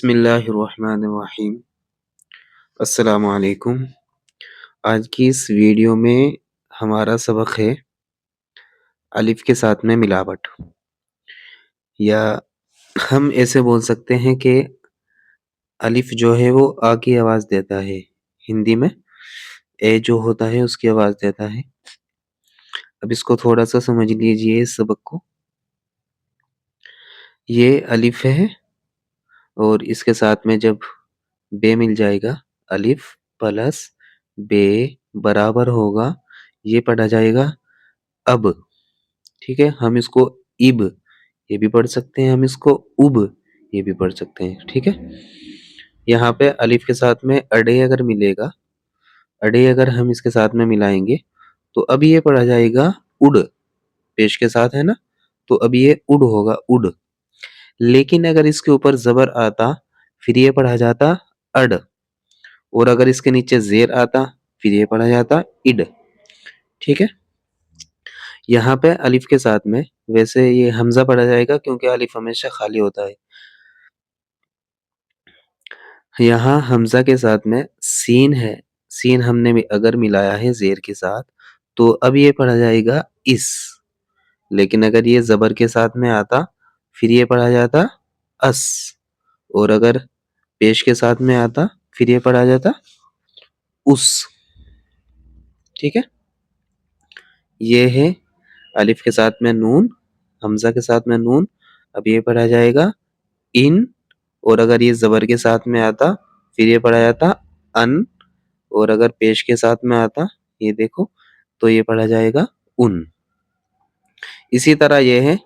بسم اللہ الرحمن الرحیم۔ السلام علیکم۔ آج کی اس ویڈیو میں ہمارا سبق ہے الف کے ساتھ میں ملاوٹ، یا ہم ایسے بول سکتے ہیں کہ الف جو ہے وہ آ کی آواز دیتا ہے، ہندی میں اے جو ہوتا ہے اس کی آواز دیتا ہے۔ اب اس کو تھوڑا سا سمجھ لیجئے، اس سبق کو۔ یہ الف ہے اور اس کے ساتھ میں جب بے مل جائے گا، الف پلس بے برابر ہوگا، یہ پڑھا جائے گا اب، ٹھیک ہے۔ ہم اس کو اب یہ بھی پڑھ سکتے ہیں، ہم اس کو اب یہ بھی پڑھ سکتے ہیں، ٹھیک ہے۔ یہاں پہ الف کے ساتھ میں اڑے اگر ملے گا، اڑے اگر ہم اس کے ساتھ میں ملائیں گے تو اب یہ پڑھا جائے گا اڑ، پیش کے ساتھ ہے نا، تو اب یہ اڑ ہوگا، اڑ۔ لیکن اگر اس کے اوپر زبر آتا پھر یہ پڑھا جاتا اڑ، اور اگر اس کے نیچے زیر آتا پھر یہ پڑھا جاتا اڈ، ٹھیک ہے۔ یہاں پہ الف کے ساتھ میں ویسے یہ حمزہ پڑھا جائے گا کیونکہ الف ہمیشہ خالی ہوتا ہے۔ یہاں حمزہ کے ساتھ میں سین ہے، سین ہم نے اگر ملایا ہے زیر کے ساتھ تو اب یہ پڑھا جائے گا اس، لیکن اگر یہ زبر کے ساتھ میں آتا پھر یہ پڑھا جاتا اس، اور اگر پیش کے ساتھ میں آتا پھر یہ پڑھا جاتا اس، ٹھیک ہے۔ یہ ہے الف کے ساتھ میں نون، حمزہ کے ساتھ میں نون، اب یہ پڑھا جائے گا ان، اور اگر یہ زبر کے ساتھ میں آتا پھر یہ پڑھا جاتا ان، اور اگر پیش کے ساتھ میں آتا یہ دیکھو تو یہ پڑھا جائے گا ان۔ اسی طرح یہ ہے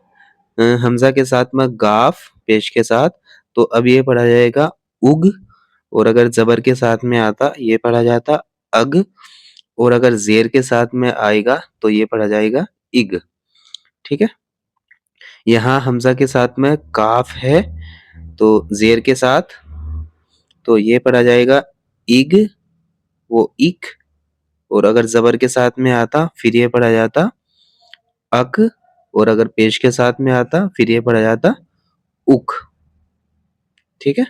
حمزہ کے ساتھ میں گاف پیش کے ساتھ، تو اب یہ پڑھا جائے گا اگ، اور اگر زبر کے ساتھ میں آتا یہ پڑھا جاتا اگ، اور اگر زیر کے ساتھ میں آئے گا تو یہ پڑھا جائے گا اگ، ٹھیک ہے۔ یہاں حمزہ کے ساتھ میں کاف ہے تو زیر کے ساتھ، تو یہ پڑھا جائے گا اگ، وہ اک، اور اگر زبر کے ساتھ میں آتا پھر یہ پڑھا جاتا اک، اور اگر پیش کے ساتھ میں آتا پھر یہ پڑھا جاتا اک، ٹھیک ہے۔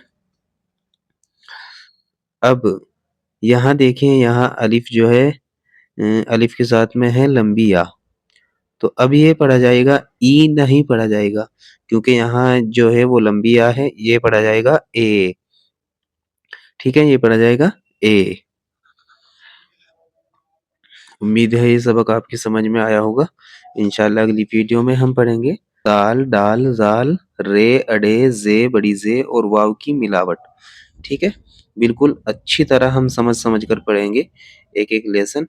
اب یہاں دیکھیں، یہاں الف جو ہے الف کے ساتھ میں ہے لمبی یا، تو اب یہ پڑھا جائے گا ای نہیں پڑھا جائے گا، کیونکہ یہاں جو ہے وہ لمبی یا ہے، یہ پڑھا جائے گا اے، ٹھیک ہے، یہ پڑھا جائے گا اے۔ امید ہے یہ سبق آپ کی سمجھ میں آیا ہوگا۔ انشاءاللہ اگلی ویڈیو میں ہم پڑھیں گے دال ڈال زال رے اڑے زے بڑی زے اور واو کی ملاوٹ، ٹھیک ہے۔ بالکل اچھی طرح ہم سمجھ کر پڑھیں گے ایک ایک لیسن۔